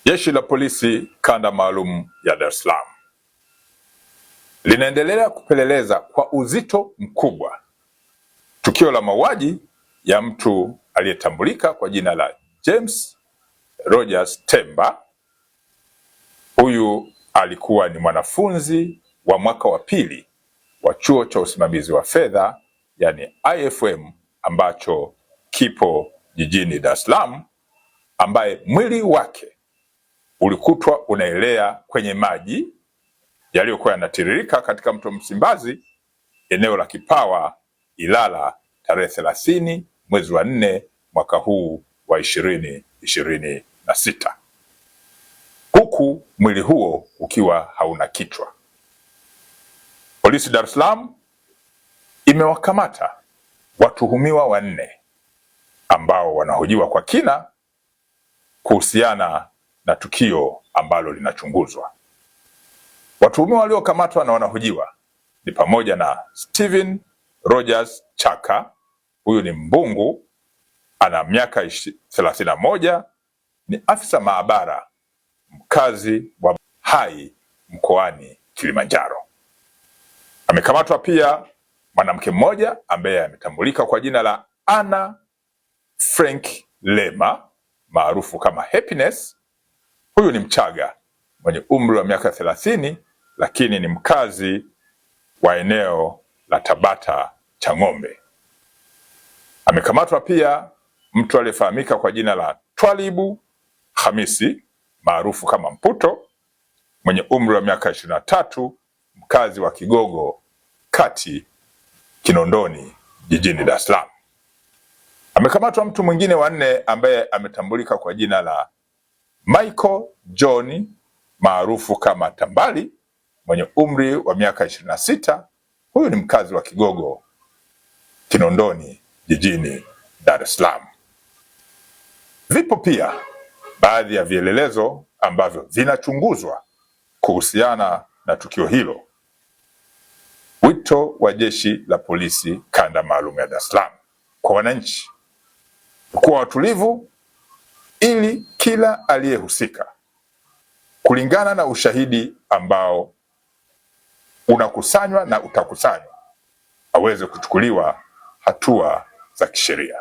Jeshi la Polisi Kanda Maalum ya Dar es Salaam linaendelea kupeleleza kwa uzito mkubwa tukio la mauaji ya mtu aliyetambulika kwa jina la James Rogers Temba. Huyu alikuwa ni mwanafunzi wa mwaka wa pili wa chuo cha usimamizi wa fedha yani IFM ambacho kipo jijini Dar es Salaam, ambaye mwili wake ulikutwa unaelea kwenye maji yaliyokuwa yanatiririka katika mto Msimbazi eneo la Kipawa Ilala tarehe 30 mwezi wa 4 mwaka huu wa 2026, huku mwili huo ukiwa hauna kichwa. Polisi Dar es Salaam imewakamata watuhumiwa 4 ambao wanahojiwa kwa kina kuhusiana na tukio ambalo linachunguzwa. Watuhumiwa waliokamatwa na wanahojiwa ni pamoja na Steven Rogers Chaka, huyu ni mbungu, ana miaka 31, ni afisa maabara mkazi wa Hai mkoani Kilimanjaro. Amekamatwa pia mwanamke mmoja ambaye ametambulika kwa jina la Anna Frank Lema maarufu kama Happiness. Huyu ni Mchaga mwenye umri wa miaka 30, lakini ni mkazi wa eneo la Tabata Chang'ombe. Amekamatwa pia mtu aliyefahamika kwa jina la Twalibu Hamisi maarufu kama Mputo mwenye umri wa miaka 23, mkazi wa Kigogo Kati Kinondoni jijini Dar es Salaam. Amekamatwa mtu mwingine wa 4 ambaye ametambulika kwa jina la Michael John maarufu kama Tambali mwenye umri wa miaka 26. Huyu ni mkazi wa Kigogo Kinondoni jijini Dar es Salaam. Vipo pia baadhi ya vielelezo ambavyo vinachunguzwa kuhusiana na tukio hilo. Wito wa Jeshi la Polisi Kanda Maalum ya Dar es Salaam kwa wananchi kuwa watulivu ili kila aliyehusika kulingana na ushahidi ambao unakusanywa na utakusanywa aweze kuchukuliwa hatua za kisheria.